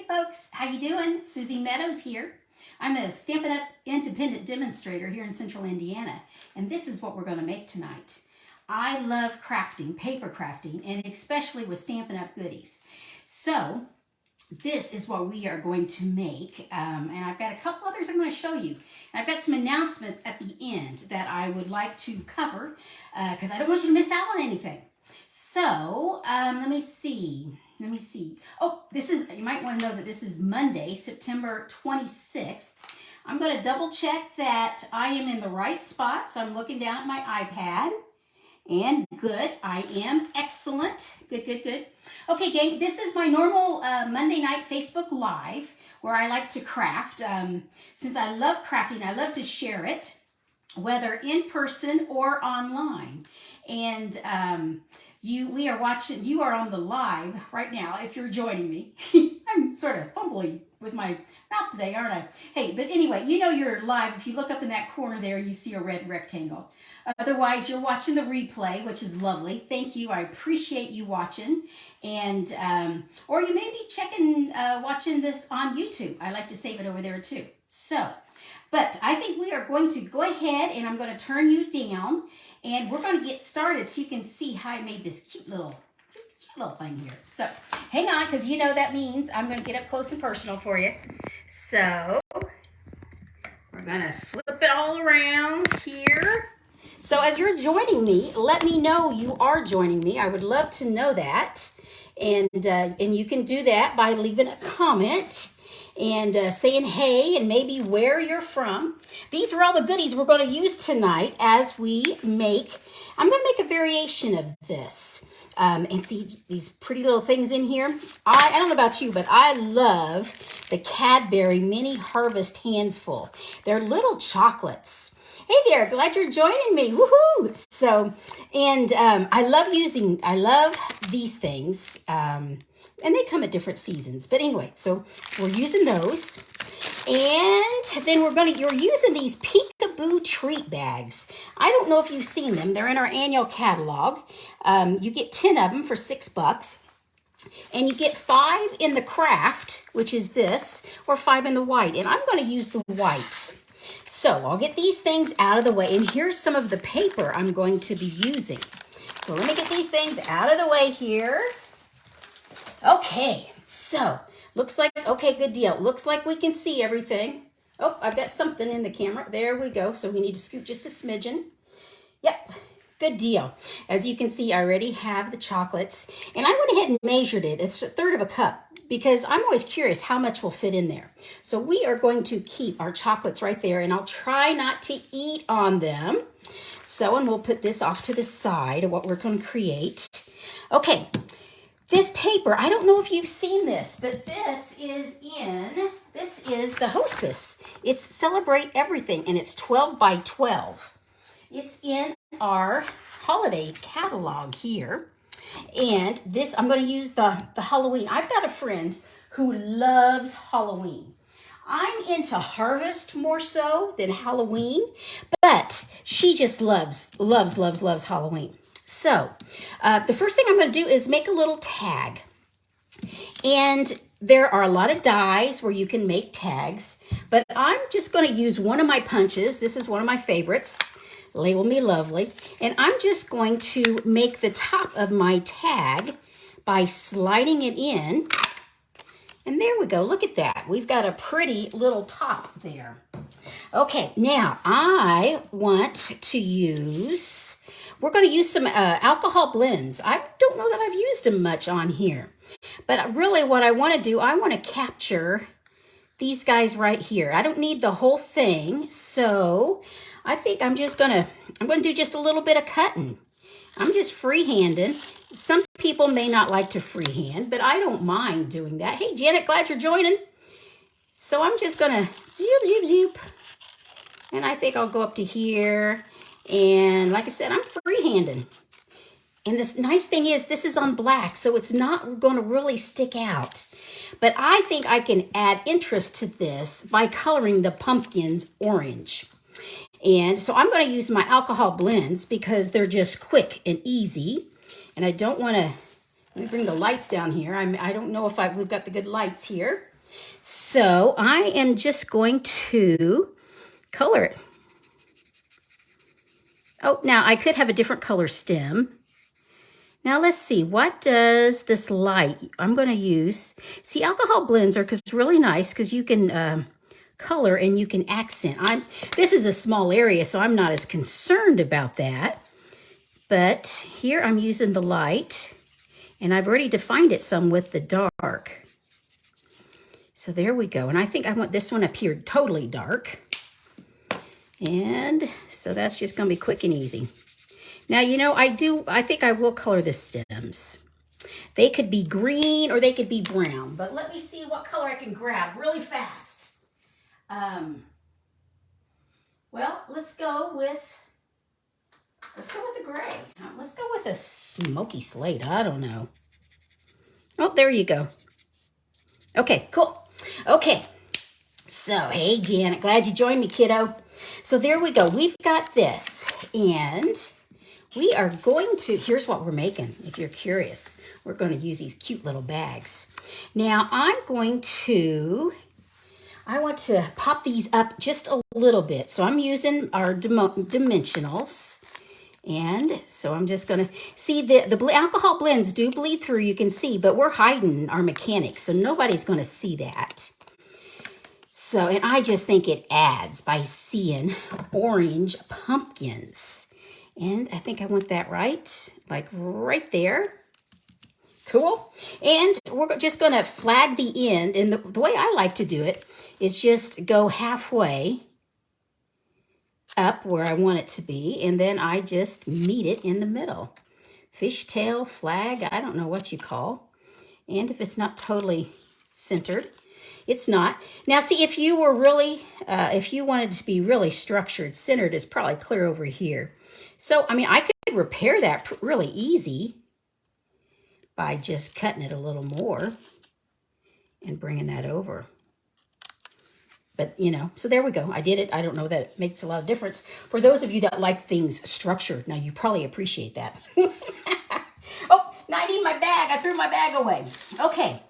folks, how you doing? Suzy Meadows here. I'm a Stampin' Up! Independent demonstrator here in Central Indiana, and this is what we're going to make tonight. I love crafting, paper crafting, and especially with Stampin' Up! Goodies. So this is what we are going to make, and I've got a couple others I'm going to show you. And I've got some announcements at the end that I would like to cover because I don't want you to miss out on anything. So let me see. Oh, this is, you might want to know that this is Monday, September 26th. I'm going to double check that I am in the right spot. So I'm looking down at my iPad. And good, I am. Excellent. Good. Okay, gang, this is my normal Monday night Facebook Live where I like to craft. Since I love crafting, I love to share it, whether in person or online. And you are on the live right now if you're joining me. I'm sort of fumbling with my mouth today, aren't I? Hey, but anyway, you know you're live if you look up in that corner there, you see a red rectangle. Otherwise, you're watching the replay, which is lovely. Thank you. I appreciate you watching. And or you may be checking, watching this on YouTube. I like to save it over there too. So, but I think we are going to go ahead and I'm going to turn you down and we're going to get started so you can see how I made this cute little thing here. So hang on, because you know that means I'm going to get up close and personal for you. So we're going to flip it all around here. So as you're joining me, let me know you are joining me. I would love to know that. And you can do that by leaving a comment and saying hey and maybe where you're from. These are all the goodies we're going to use tonight as we make. I'm going to make a variation of this. And see these pretty little things in here. I don't know about you, but I love the Cadbury Mini Harvest Handful. They're little chocolates. Hey there, glad you're joining me. Woohoo! So, and I love these things. And they come at different seasons. But anyway, so we're using those. And then you're using these Peekaboo treat bags. I don't know if you've seen them. They're in our annual catalog. You get 10 of them for $6. And you get 5 in the craft, which is this, or 5 in the white. And I'm going to use the white. So I'll get these things out of the way. And here's some of the paper I'm going to be using. So let me get these things out of the way here. Okay, so looks like, okay, good deal. Looks like we can see everything. Oh, I've got something in the camera. There we go. So we need to scoop just a smidgen. Yep, good deal. As you can see, I already have the chocolates. And I went ahead and measured it. It's 1/3 of a cup because I'm always curious how much will fit in there. So we are going to keep our chocolates right there. And I'll try not to eat on them. So, and we'll put this off to the side of what we're going to create. Okay. This paper, I don't know if you've seen this, but this is the Hostess. It's Celebrate Everything, and it's 12 by 12. It's in our holiday catalog here. And this, I'm going to use the Halloween. I've got a friend who loves Halloween. I'm into Harvest more so than Halloween, but she just loves Halloween. So, the first thing I'm going to do is make a little tag. And there are a lot of dies where you can make tags, but I'm just going to use one of my punches. This is one of my favorites. Label Me Lovely. And I'm just going to make the top of my tag by sliding it in. And there we go. Look at that. We've got a pretty little top there. Okay, now I want to use... We're going to use some alcohol blends. I don't know that I've used them much on here. But really what I want to do, I want to capture these guys right here. I don't need the whole thing. So I think I'm going to do just a little bit of cutting. I'm just freehanding. Some people may not like to freehand, but I don't mind doing that. Hey, Janet, glad you're joining. So I'm just going to zoop. And I think I'll go up to here. And like I said, I'm freehanding. And the nice thing is this is on black, so it's not going to really stick out. But I think I can add interest to this by coloring the pumpkins orange. And so I'm going to use my alcohol blends because they're just quick and easy. And I don't want to, let me bring the lights down here. I don't know if we've got the good lights here. So I am just going to color it. Oh, now I could have a different color stem. Now let's see, what does this light, I'm going to use, see, alcohol blends are really nice because you can color and you can accent. This is a small area, so I'm not as concerned about that. But here I'm using the light, and I've already defined it some with the dark. So there we go. And I think I want this one up here totally dark. And so that's just going to be quick and easy. Now, you know, I think I will color the stems. They could be green or they could be brown, but let me see what color I can grab really fast. Well, let's go with the gray. Let's go with a smoky slate. I don't know. Oh, there you go. Okay, cool. Okay. So, hey, Janet, glad you joined me, kiddo. So there we go. We've got this, and we are going to, here's what we're making, if you're curious. We're going to use these cute little bags. Now, I want to pop these up just a little bit. So I'm using our dimensionals. And so I'm just going to, see, the alcohol blends do bleed through, you can see, but we're hiding our mechanics, so nobody's going to see that. So, and I just think it adds by seeing orange pumpkins. And I think I want that right, like right there. Cool. And we're just going to flag the end. And the way I like to do it is just go halfway up where I want it to be. And then I just meet it in the middle. Fishtail, flag, I don't know what you call. And if it's not totally centered, it's not. Now, see, if you were really, if you wanted to be really structured, centered is probably clear over here. So, I mean, I could repair that really easy by just cutting it a little more and bringing that over. But, you know, so there we go. I did it. I don't know that it makes a lot of difference. For those of you that like things structured, now you probably appreciate that. Oh, now I need my bag. I threw my bag away. Okay.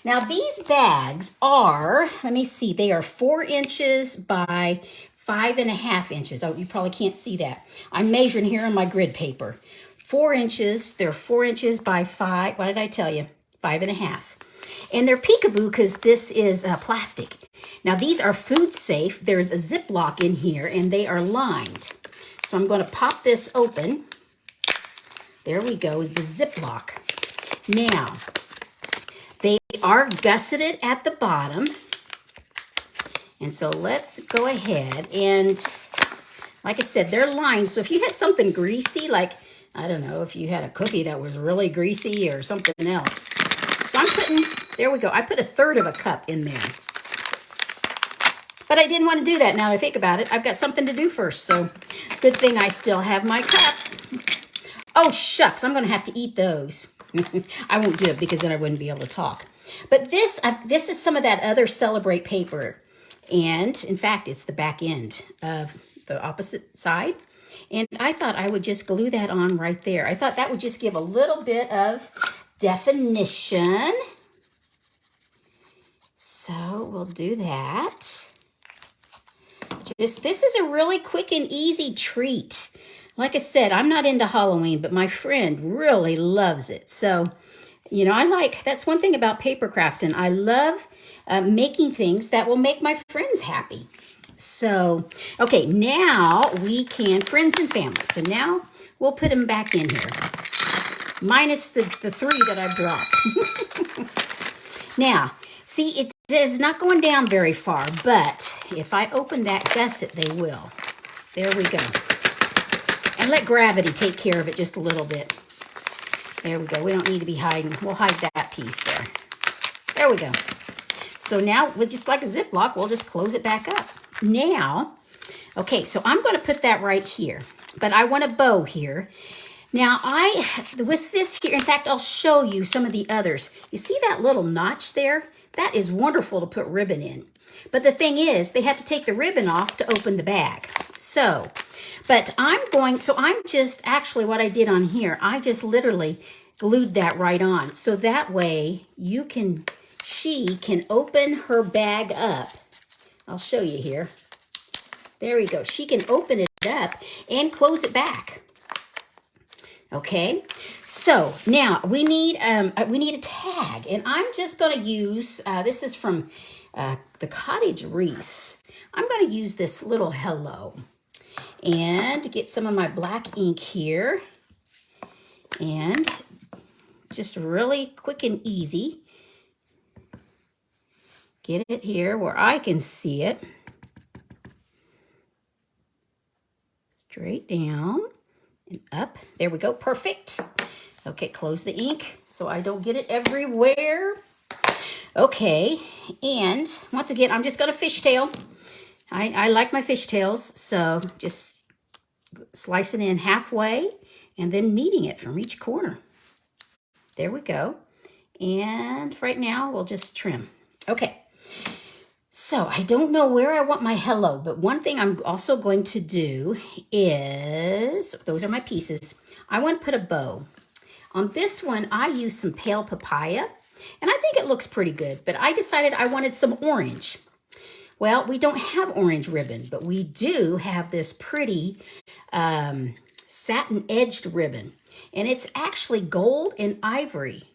Now these bags are, let me see, they are 4 inches by 5.5 inches. Oh, you probably can't see that. I'm measuring here on my grid paper. 4 inches, they're 4 inches by 5, what did I tell you? 5.5. And they're Peekaboo because this is plastic. Now these are food safe. There's a Ziploc in here and they are lined. So I'm going to pop this open. There we go, the Ziploc. Now, they are gusseted at the bottom. And so let's go ahead and, like I said, they're lined. So if you had something greasy, like, I don't know, if you had a cookie that was really greasy or something else. So I'm putting, there we go. I put 1/3 of a cup in there. But I didn't want to do that now that I think about it. I've got something to do first. So good thing I still have my cup. Oh, shucks. I'm going to have to eat those. I won't do it because then I wouldn't be able to talk. But this is some of that other Celebrate paper. And in fact, it's the back end of the opposite side. And I thought I would just glue that on right there. I thought that would just give a little bit of definition. So we'll do that. This is a really quick and easy treat. Like I said, I'm not into Halloween, but my friend really loves it. So, you know, that's one thing about paper crafting. I love making things that will make my friends happy. So, okay, now we can, friends and family. So now we'll put them back in here. Minus the 3 that I've dropped. Now, see, it is not going down very far, but if I open that gusset, they will. There we go. And let gravity take care of it just a little bit. There we go. We don't need to be hiding. We'll hide that piece there. There we go. So now, with just like a Ziploc, we'll just close it back up. Now, okay, so I'm going to put that right here. But I want a bow here. Now, with this here, in fact, I'll show you some of the others. You see that little notch there? That is wonderful to put ribbon in. But the thing is, they have to take the ribbon off to open the bag. So, but I'm just, actually what I did on here, I just literally glued that right on. So that way you can she can open her bag up. I'll show you here. There we go. She can open it up and close it back. Okay, so now we need a tag, and I'm just going to use this is from the Cottage Reese. I'm going to use this little hello and get some of my black ink here, and just really quick and easy, get it here where I can see it. Straight down and up. There we go. Perfect. Okay, close the ink so I don't get it everywhere. Okay, and once again, I'm just going to fishtail. I like my fishtails, so just slice it in halfway and then meeting it from each corner. There we go. And right now, we'll just trim. Okay. So I don't know where I want my hello, but one thing I'm also going to do is, those are my pieces, I want to put a bow. On this one, I used some pale papaya, and I think it looks pretty good, but I decided I wanted some orange. Well, we don't have orange ribbon, but we do have this pretty satin edged ribbon, and it's actually gold and ivory.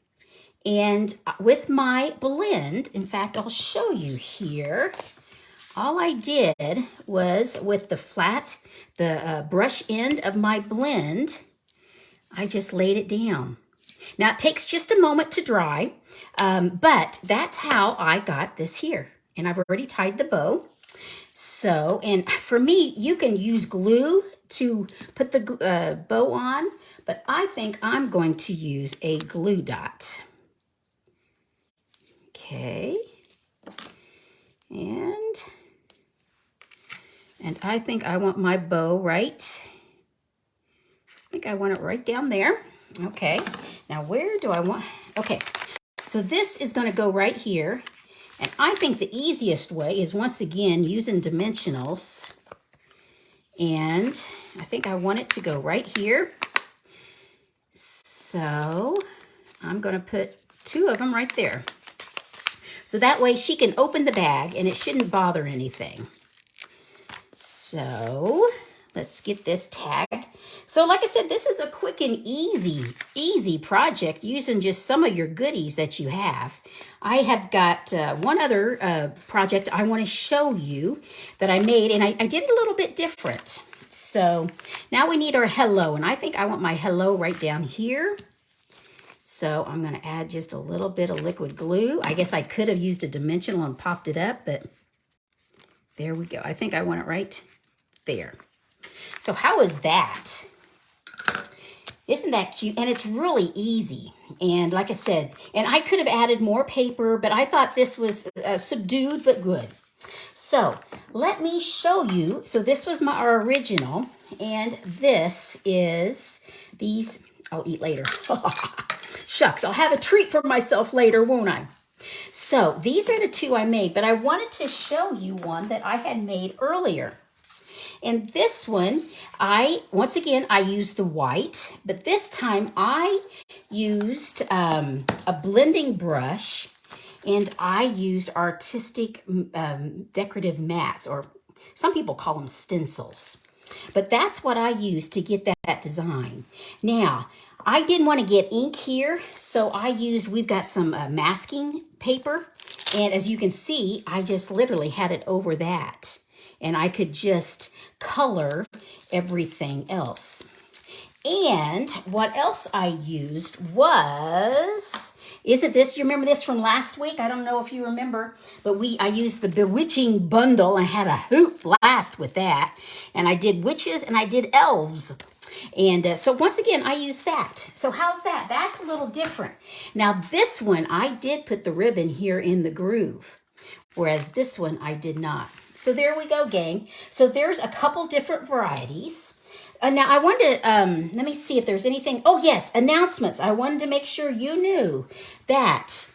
And with my blend, in fact, I'll show you here. All I did was with the brush end of my blend, I just laid it down. Now it takes just a moment to dry, but that's how I got this here. And I've already tied the bow. So, and for me, you can use glue to put the bow on, but I think I'm going to use a glue dot. Okay, and I think I want my bow right. I think I want it right down there. Okay, now where do I want? Okay, so this is going to go right here, and I think the easiest way is once again using dimensionals, and I think I want it to go right here. So I'm going to put 2 of them right there. So that way she can open the bag and it shouldn't bother anything. So let's get this tag. So like I said, this is a quick and easy project using just some of your goodies that you have. I have got one other project I want to show you that I made, and I did it a little bit different. So now we need our hello, and I think I want my hello right down here. So I'm going to add just a little bit of liquid glue. I guess I could have used a dimensional and popped it up, but there we go. I think I want it right there. So how is that? Isn't that cute? And it's really easy. And like I said, and I could have added more paper, but I thought this was subdued but good. So let me show you. So this was our original, and this is these. I'll eat later. Shucks, I'll have a treat for myself later, won't I? So these are the 2 I made, but I wanted to show you one that I had made earlier. And this one, once again, I used the white, but this time I used a blending brush, and I used artistic decorative mats, or some people call them stencils. But that's what I used to get that design. Now, I didn't want to get ink here, so we've got some masking paper. And as you can see, I just literally had it over that. And I could just color everything else. And what else I used was, isn't this, you remember this from last week? I don't know if you remember, but I used the Bewitching bundle. I had a hoot blast with that. And I did witches and I did elves. And so once again, I used that. So how's that? That's a little different. Now this one, I did put the ribbon here in the groove, whereas this one I did not. So there we go, gang. So there's a couple different varieties. Now I wanted to, let me see if there's anything. Oh yes, announcements. I wanted to make sure you knew that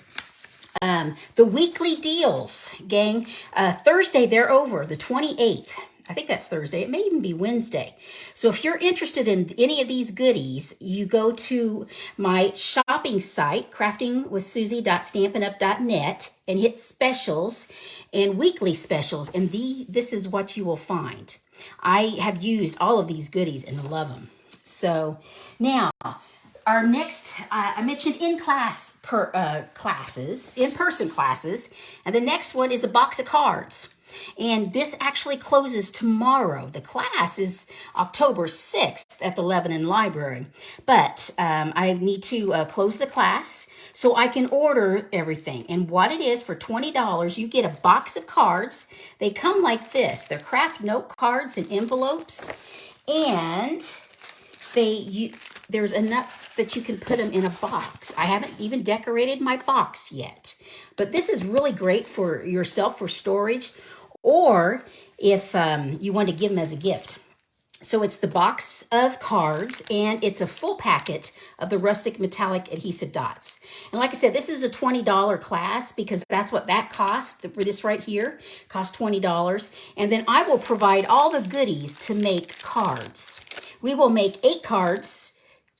the weekly deals, gang, Thursday, they're over, the 28th. I think that's Thursday. It may even be Wednesday. So if you're interested in any of these goodies, you go to my shopping site, craftingwithsuzy.stampinup.net, and hit specials and weekly specials. And this is what you will find. I have used all of these goodies and love them. So now, our next, I mentioned in-person classes, and the next one is a box of cards. And this actually closes tomorrow. The class is October 6th at the Lebanon Library. But I need to close the class so I can order everything. And what it is, for $20, you get a box of cards. They come like this. They're craft note cards and envelopes. And there's enough that you can put them in a box. I haven't even decorated my box yet. But this is really great for yourself for storage, or if you want to give them as a gift. So it's the box of cards, and it's a full packet of the rustic metallic adhesive dots. And like I said, this is a $20 class because that's what that costs. For this right here costs $20. And then I will provide all the goodies to make cards. We will make 8 cards,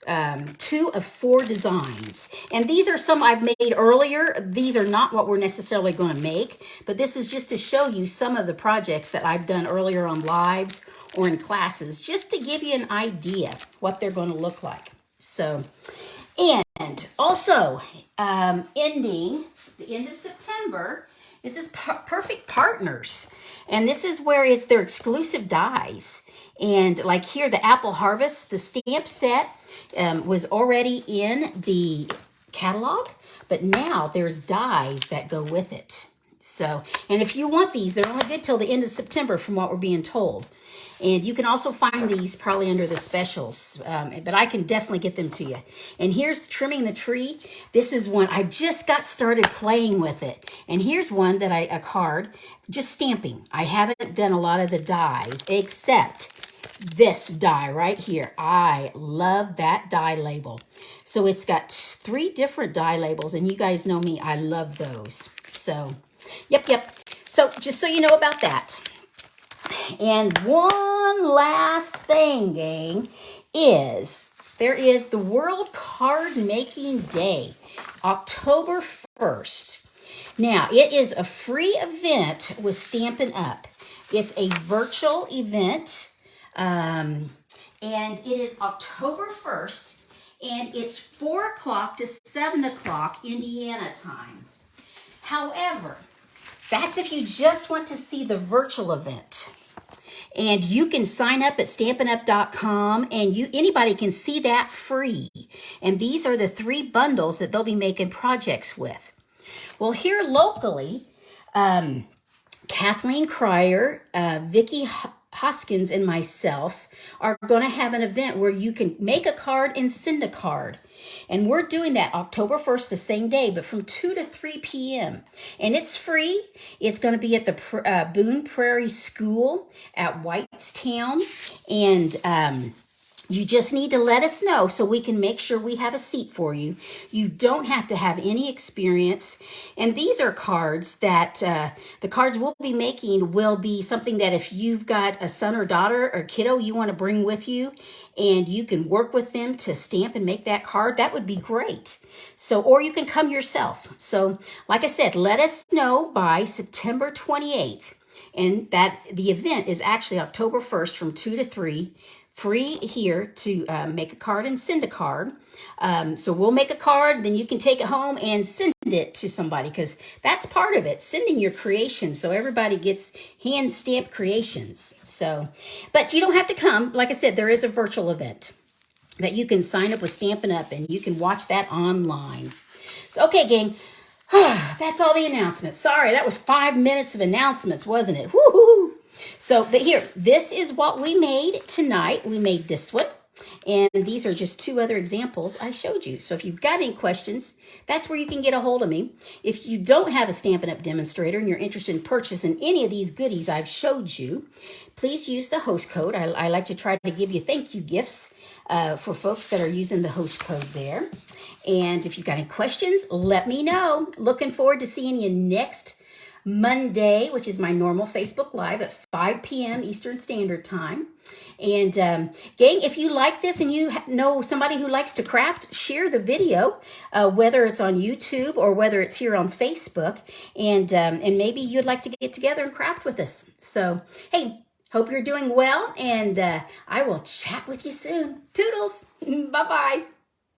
2 of 4 designs. And these are some I've made earlier. These are not what we're necessarily going to make, but this is just to show you some of the projects that I've done earlier on lives or in classes, just to give you an idea what they're going to look like. So, and also ending the end of September, this is Perfect Partners. And this is where it's their exclusive dies. And like here, the Apple Harvest, the stamp set was already in the catalog, but now there's dies that go with it. So, and if you want these, they're only good till the end of September from what we're being told. And you can also find these probably under the specials, but I can definitely get them to you. And here's Trimming the Tree. This is one, I just got started playing with it. And here's one that a card, just stamping. I haven't done a lot of the dies, except this die right here. I love that die label. So it's got 3 different die labels, and you guys know me, I love those. So, yep. So just so you know about that. And one last thing, gang, is there is the World Card Making Day, October 1st. Now, it is a free event with Stampin' Up. It's a virtual event, and it is October 1st, and it's 4 o'clock to 7 o'clock Indiana time. However, that's if you just want to see the virtual event. And you can sign up at stampinup.com, and anybody can see that free. And these are the 3 bundles that they'll be making projects with. Well, here locally, Kathleen Cryer, Vicki Hoskins, and myself are going to have an event where you can make a card and send a card. And we're doing that October 1st, the same day, but from 2 to 3 p.m. And it's free. It's going to be at the Boone Prairie School at Whitestown. And you just need to let us know so we can make sure we have a seat for you. You don't have to have any experience. And these are cards that the cards we'll be making will be something that if you've got a son or daughter or kiddo you want to bring with you, and you can work with them to stamp and make that card, that would be great. So, or you can come yourself. So, like I said, let us know by September 28th. And that the event is actually October 1st from 2 to 3. Free here to make a card and send a card. So we'll make a card, then you can take it home and send it to somebody, because that's part of it, sending your creations so everybody gets hand stamped creations. So, but you don't have to come. Like I said, there is a virtual event that you can sign up with Stampin' Up, and you can watch that online. So, okay, gang, that's all the announcements. Sorry, that was 5 minutes of announcements, wasn't it? Woo-hoo! So, but here, this is what we made tonight. We made this one, and these are just 2 other examples I showed you. So if you've got any questions, that's where you can get a hold of me. If you don't have a Stampin' Up! Demonstrator and you're interested in purchasing any of these goodies I've showed you, please use the host code. I like to try to give you thank you gifts for folks that are using the host code there. And if you've got any questions, let me know. Looking forward to seeing you next Monday, which is my normal Facebook Live at 5 p.m. Eastern Standard Time. And gang, if you like this and you know somebody who likes to craft, share the video, whether it's on YouTube or whether it's here on Facebook. And maybe you'd like to get together and craft with us. So, hey, hope you're doing well, and I will chat with you soon. Toodles. Bye-bye.